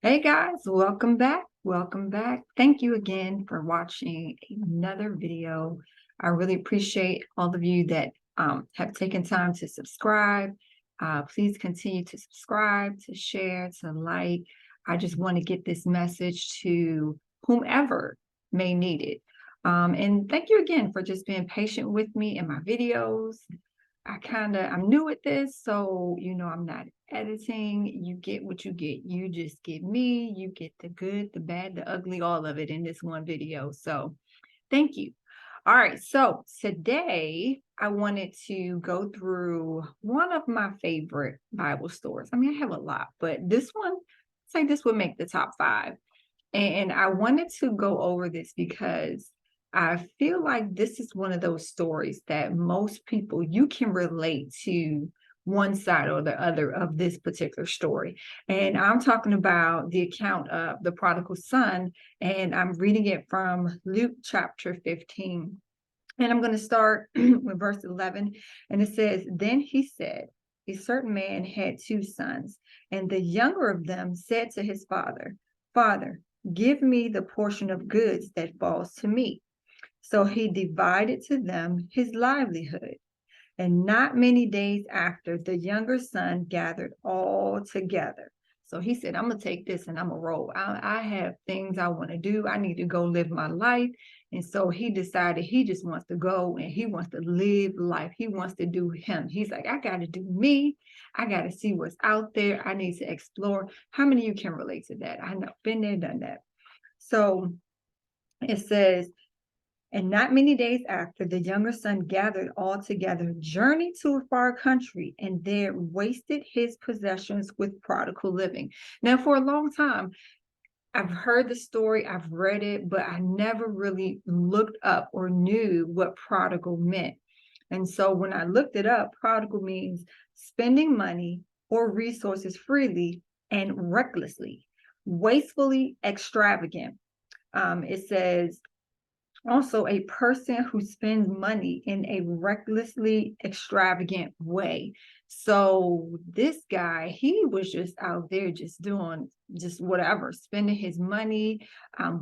Hey guys, welcome back. Welcome back. Thank you again for watching another video. I really appreciate all of you that have taken time to subscribe. Please continue to subscribe, to share, to like. I just want to get this message to whomever may need it. And thank you again for just being patient with me in my videos. I'm new at this, so I'm not editing. You get what you get. You just get me. You get the good, the bad, the ugly, all of it in this one video. So thank you. All right, so today I wanted to go through one of my favorite Bible stories. I mean, I have a lot, but this one, say this would make the top five. And I wanted to go over this because I feel like this is one of those stories that most people, you can relate to one side or the other of this particular story. And I'm talking about the account of the prodigal son, and I'm reading it from Luke chapter 15. And I'm going to start with verse 11. And it says, Then he said, a certain man had two sons, and the younger of them said to his father, Father, give me the portion of goods that falls to me. So he divided to them his livelihood. And not many days after, the younger son gathered all together. So he said, I'm going to take this and I'm going to roll. I have things I want to do. I need to go live my life. And so he decided he just wants to go and he wants to live life. He wants to do him. He's like, I got to do me. I got to see what's out there. I need to explore. How many of you can relate to that? I know, been there, done that. So it says, and not many days after, the younger son gathered all together, journeyed to a far country, and there wasted his possessions with prodigal living. Now, for a long time, I've heard the story, I've read it, but I never really looked up or knew what prodigal meant. And so when I looked it up, prodigal means spending money or resources freely and recklessly, wastefully extravagant. It says, also a person who spends money in a recklessly extravagant way. So this guy, he was just out there just doing just whatever, spending his money,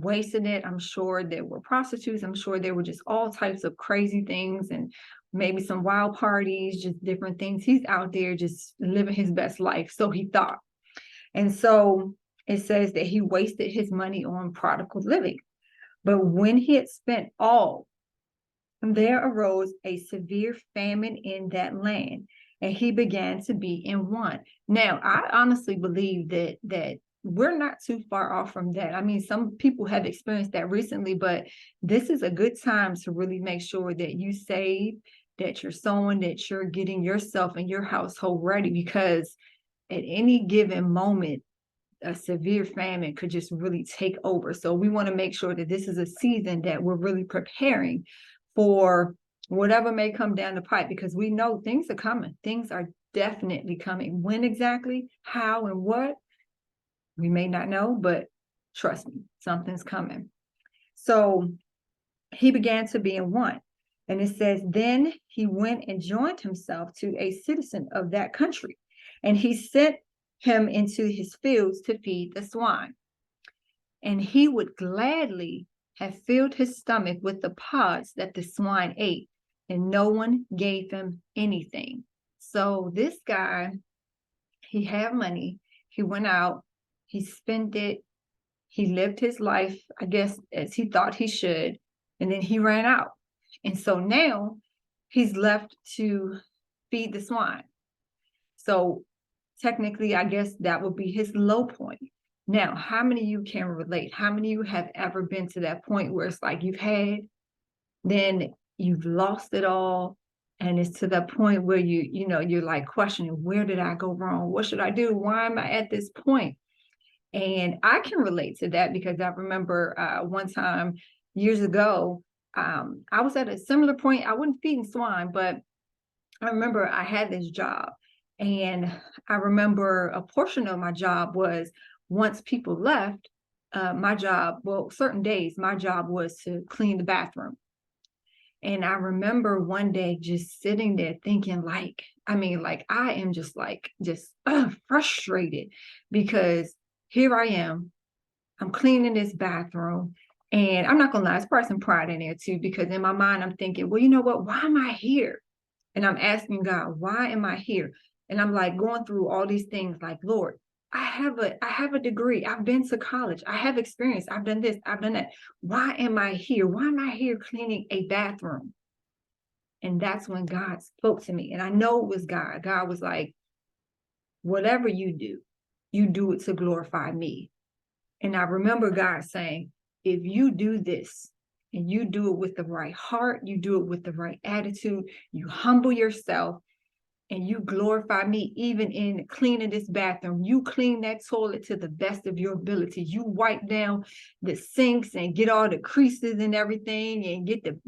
wasting it. I'm sure there were prostitutes. I'm sure there were just all types of crazy things and maybe some wild parties, just different things. He's out there just living his best life. So he thought. And so it says that he wasted his money on prodigal living. But when he had spent all, there arose a severe famine in that land, and he began to be in want. Now, I honestly believe that we're not too far off from that. I mean, some people have experienced that recently, but this is a good time to really make sure that you save, that you're sowing, that you're getting yourself and your household ready, because at any given moment, a severe famine could just really take over. So we want to make sure that this is a season that we're really preparing for whatever may come down the pipe, because we know things are coming. Things are definitely coming. When exactly, how, and what, we may not know, but trust me, something's coming. So he began to be in want. And it says, then he went and joined himself to a citizen of that country, and he sent him into his fields to feed the swine. And he would gladly have filled his stomach with the pods that the swine ate, and no one gave him anything. So this guy, he had money, he went out, he spent it, he lived his life, I guess, as he thought he should, and then he ran out. And so now he's left to feed the swine. So technically, I guess that would be his low point. Now, how many of you can relate? How many of you have ever been to that point where it's like you've had, then you've lost it all, and it's to the point where you're like questioning, where did I go wrong? What should I do? Why am I at this point? And I can relate to that because I remember one time years ago, I was at a similar point. I wasn't feeding swine, but I remember I had this job, and I remember a portion of my job was once people left, my job, well, certain days, my job was to clean the bathroom. And I remember one day just sitting there thinking I am just frustrated because here I am. I'm cleaning this bathroom. And I'm not going to lie, it's probably some pride in there too, because in my mind, I'm thinking, well, you know what? Why am I here? And I'm asking God, why am I here? And I'm like going through all these things like, Lord, I have a degree. I've been to college. I have experience. I've done this. I've done that. Why am I here? Why am I here cleaning a bathroom? And that's when God spoke to me. And I know it was God. God was like, whatever you do it to glorify me. And I remember God saying, if you do this and you do it with the right heart, you do it with the right attitude, you humble yourself and you glorify me, even in cleaning this bathroom, you clean that toilet to the best of your ability. You wipe down the sinks and get all the creases and everything and get the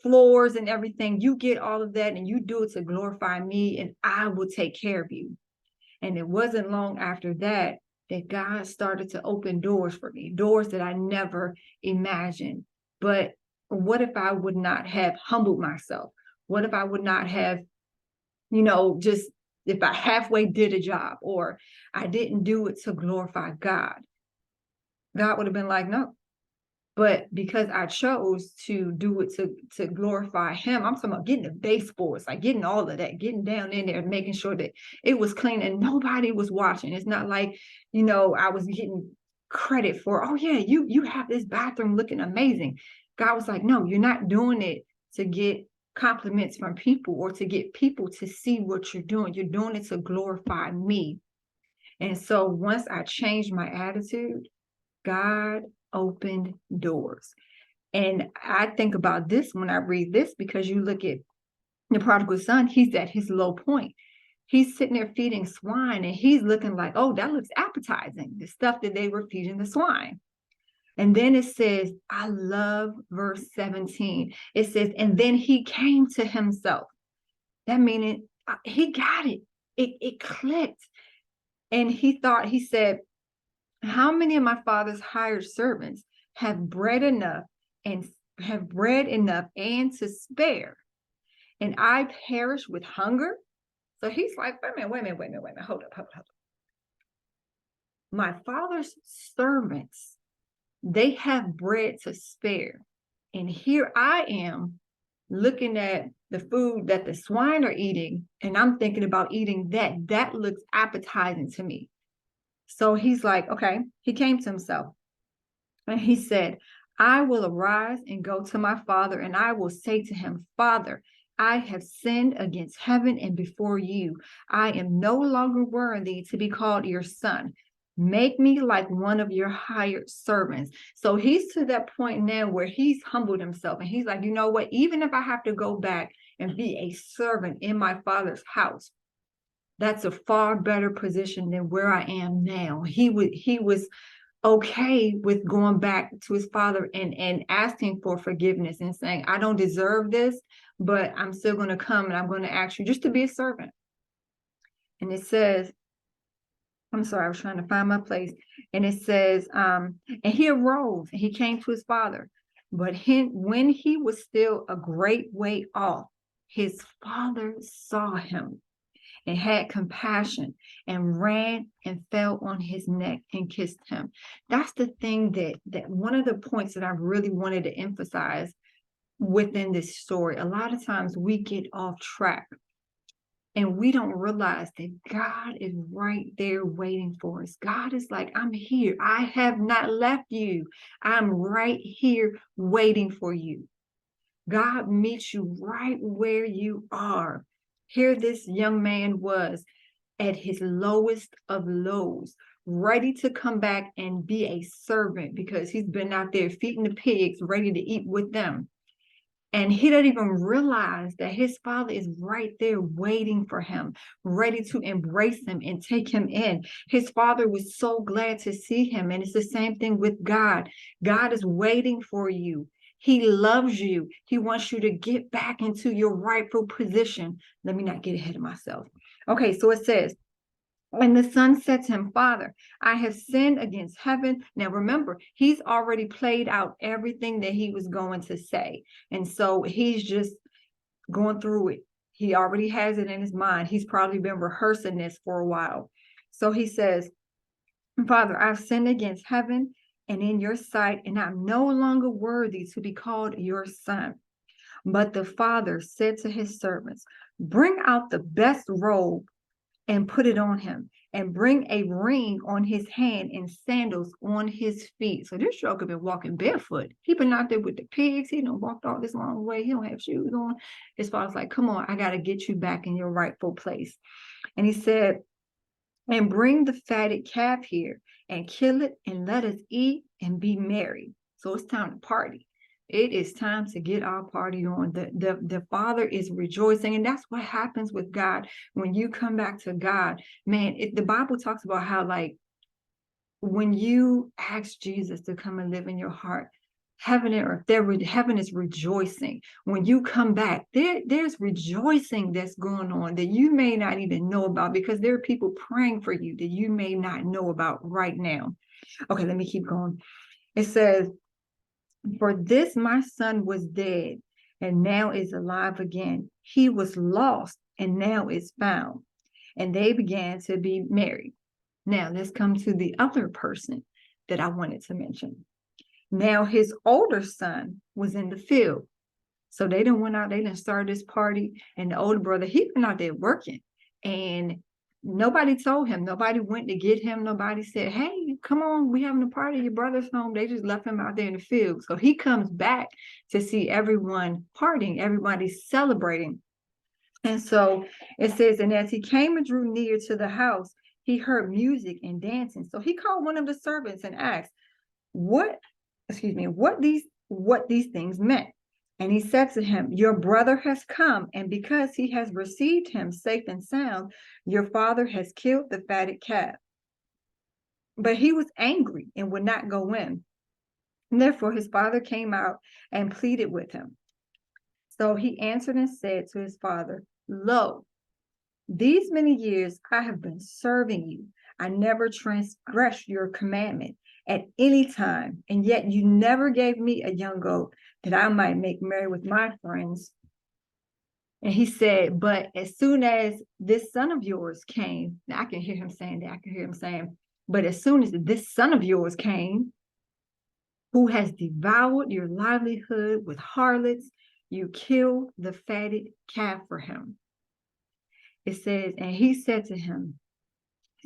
floors and everything. You get all of that and you do it to glorify me, and I will take care of you. And it wasn't long after that God started to open doors for me, doors that I never imagined. But what if I would not have humbled myself? What if I would not have, just if I halfway did a job or I didn't do it to glorify God? God would have been like, no. But because I chose to do it to glorify him, I'm talking about getting the baseboards, like getting all of that, getting down in there and making sure that it was clean and nobody was watching. It's not like, I was getting credit for, oh yeah, you have this bathroom looking amazing. God was like, no, you're not doing it to get compliments from people or to get people to see what you're doing. You're doing it to glorify me. And so once I changed my attitude, God opened doors. And I think about this when I read this, because you look at the prodigal son, he's at his low point. He's sitting there feeding swine and he's looking like, oh, that looks appetizing, the stuff that they were feeding the swine. And then it says, I love verse 17. It says, and then he came to himself. That meaning he got it. It clicked. And he said, how many of my father's hired servants have bread enough and to spare, and I perish with hunger? So he's like, wait a minute, hold up. My father's servants, they have bread to spare. And here I am looking at the food that the swine are eating, and I'm thinking about eating that. That looks appetizing to me. So he's like, okay, he came to himself. And he said, I will arise and go to my father, and I will say to him, Father, I have sinned against heaven and before you. I am no longer worthy to be called your son. Make me like one of your hired servants. So he's to that point now where he's humbled himself. And he's like, you know what? Even if I have to go back and be a servant in my father's house, that's a far better position than where I am now. He was okay with going back to his father and asking for forgiveness and saying, I don't deserve this, but I'm still going to come and I'm going to ask you just to be a servant. And it says, I'm sorry, I was trying to find my place. And it says, and he arose and he came to his father. But when he was still a great way off, his father saw him and had compassion and ran and fell on his neck and kissed him. That's the thing that one of the points that I really wanted to emphasize within this story. A lot of times we get off track and we don't realize that God is right there waiting for us. God is like, I'm here. I have not left you. I'm right here waiting for you. God meets you right where you are. Here this young man was at his lowest of lows, ready to come back and be a servant because he's been out there feeding the pigs, ready to eat with them. And he didn't even realize that his father is right there waiting for him, ready to embrace him and take him in. His father was so glad to see him. And it's the same thing with God. God is waiting for you. He loves you. He wants you to get back into your rightful position. Let me not get ahead of myself. Okay, so it says, and the son said to him, Father, I have sinned against heaven. Now remember, he's already played out everything that he was going to say. And so he's just going through it. He already has it in his mind. He's probably been rehearsing this for a while. So he says, Father, I've sinned against heaven and in your sight, and I'm no longer worthy to be called your son. But the father said to his servants, bring out the best robe and put it on him, and bring a ring on his hand and sandals on his feet. So this joker been walking barefoot. He been out there with the pigs. He done walked all this long way. He don't have shoes on. His father's like, come on, I got to get you back in your rightful place. And he said, and bring the fatted calf here and kill it and let us eat and be merry. So it's time to party. It is time to get our party on. The Father is rejoicing, and that's what happens with God when you come back to God. Man, the Bible talks about how, like, when you ask Jesus to come and live in your heart, heaven and earth, heaven is rejoicing. When you come back, there's rejoicing that's going on that you may not even know about, because there are people praying for you that you may not know about right now. Okay, let me keep going. It says, for this my son was dead and now is alive again. He was lost and now is found. And they began to be married. Now let's come to the other person that I wanted to mention. Now his older son was in the field. So they done went out, they done started this party, and the older brother, he been out there working. And nobody told him, nobody went to get him, nobody said, hey, come on, we having a party, your brother's home. They just left him out there in the field. So he comes back to see everyone partying, everybody's celebrating. And so it says, and as he came and drew near to the house, he heard music and dancing. So he called one of the servants and asked, what these things meant. And he said to him, your brother has come, and because he has received him safe and sound, your father has killed the fatted calf. But he was angry and would not go in. And therefore his father came out and pleaded with him. So he answered and said to his father, lo, these many years I have been serving you. I never transgressed your commandment at any time, and yet you never gave me a young goat that I might make merry with my friends. And he said, but as soon as this son of yours came, now I can hear him saying that, I can hear him saying, but as soon as this son of yours came, who has devoured your livelihood with harlots, you killed the fatted calf for him. It says, and he said to him,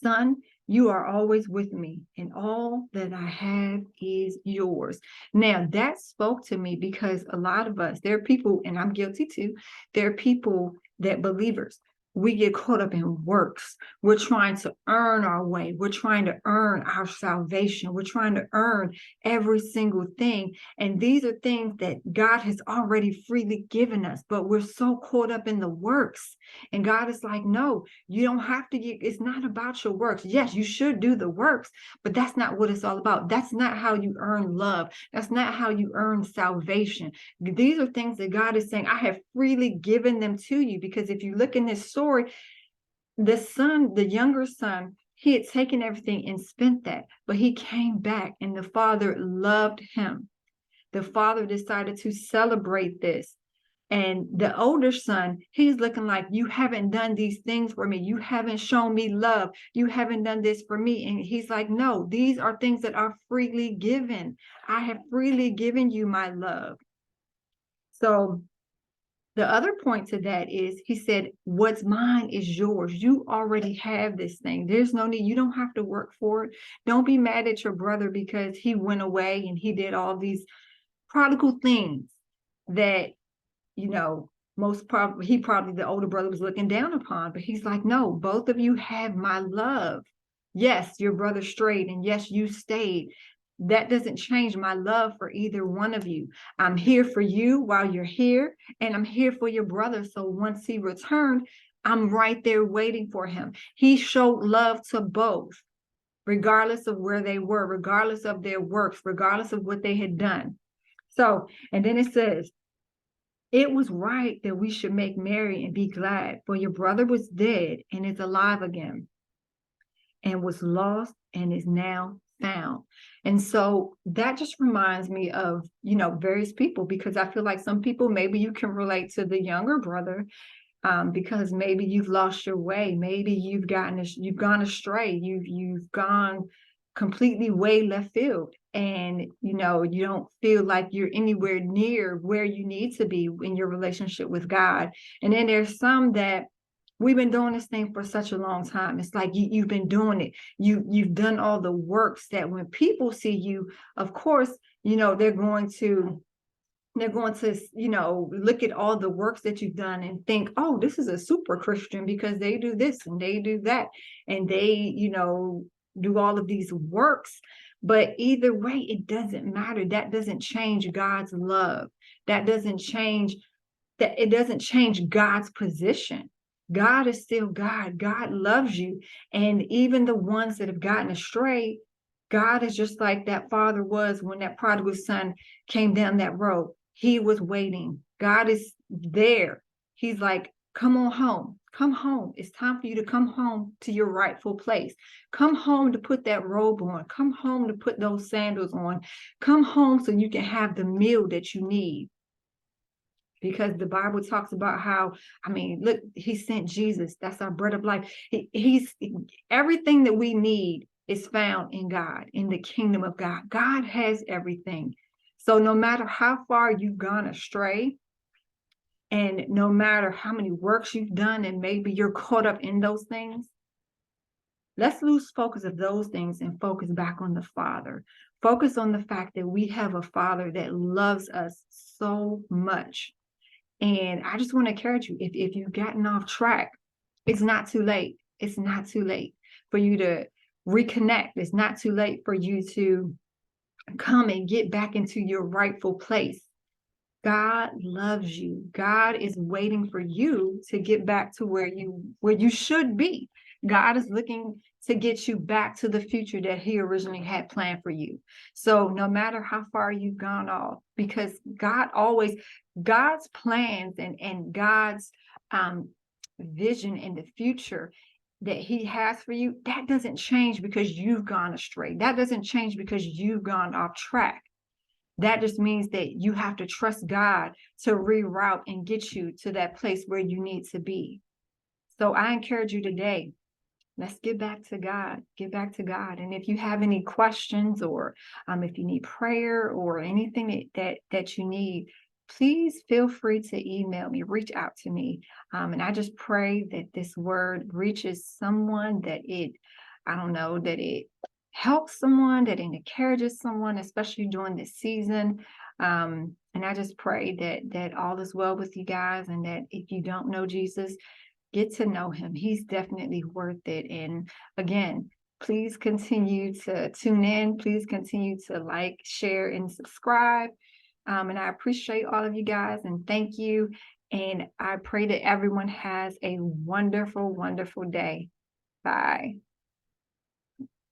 son, you are always with me, and all that I have is yours. Now that spoke to me, because a lot of us, there are people, and I'm guilty too, there are people that believers, we get caught up in works. We're trying to earn our way. We're trying to earn our salvation. We're trying to earn every single thing. And these are things that God has already freely given us, but we're so caught up in the works. And God is like, no, you don't have to get, it's not about your works. Yes, you should do the works, but that's not what it's all about. That's not how you earn love. That's not how you earn salvation. These are things that God is saying, I have freely given them to you. Because if you look in this story, the son, the younger son, he had taken everything and spent that, but he came back and the father loved him. The father decided to celebrate this. And the older son, he's looking like, you haven't done these things for me. You haven't shown me love. You haven't done this for me. And he's like, no, these are things that are freely given. I have freely given you my love. So the other point to that is, he said, what's mine is yours. You already have this thing. There's no need. You don't have to work for it. Don't be mad at your brother because he went away and he did all these prodigal things that, you know, the older brother was looking down upon. But he's like, no, both of you have my love. Yes, your brother strayed, and yes, you stayed. That doesn't change my love for either one of you. I'm here for you while you're here, and I'm here for your brother. So once he returned, I'm right there waiting for him. He showed love to both, regardless of where they were, regardless of their works, regardless of what they had done. So, and then it says, it was right that we should make merry and be glad, for your brother was dead and is alive again, and was lost and is now found. And so that just reminds me of, you know, various people, because I feel like some people, maybe you can relate to the younger brother because maybe you've lost your way. Maybe you've gone astray. You've gone completely way left field, and you don't feel like you're anywhere near where you need to be in your relationship with God. And then there's some that we've been doing this thing for such a long time. It's like you've been doing it. You've done all the works that when people see you, of course, they're going to look at all the works that you've done and think, oh, this is a super Christian because they do this and they do that. And they, do all of these works. But either way, it doesn't matter. That doesn't change God's love. That doesn't change that. It doesn't change God's position. God is still God. God loves you. And even the ones that have gotten astray, God is just like that father was when that prodigal son came down that road. He was waiting. God is there. He's like, come on home. Come home. It's time for you to come home to your rightful place. Come home to put that robe on. Come home to put those sandals on. Come home so you can have the meal that you need. Because the Bible talks about how, look, he sent Jesus. That's our bread of life. He's everything that we need is found in God, in the kingdom of God. God has everything. So no matter how far you've gone astray, and no matter how many works you've done, and maybe you're caught up in those things, let's lose focus of those things and focus back on the Father. Focus on the fact that we have a Father that loves us so much. And I just want to encourage you, if you've gotten off track, it's not too late. It's not too late for you to reconnect. It's not too late for you to come and get back into your rightful place. God loves you. God is waiting for you to get back to where you should be. God is looking to get you back to the future that he originally had planned for you. So no matter how far you've gone off, because God's plans and God's vision in the future that he has for you, that doesn't change because you've gone astray. That doesn't change because you've gone off track. That just means that you have to trust God to reroute and get you to that place where you need to be. So I encourage you today, let's get back to God. Get back to God. And if you have any questions, or if you need prayer or anything that you need, please feel free to email me, reach out to me. And I just pray that this word reaches someone, that it helps someone, that it encourages someone, especially during this season. And I just pray that all is well with you guys, and that if you don't know Jesus, get to know him. He's definitely worth it. And again, please continue to tune in. Please continue to like, share, and subscribe. And I appreciate all of you guys, and thank you. And I pray that everyone has a wonderful, wonderful day. Bye.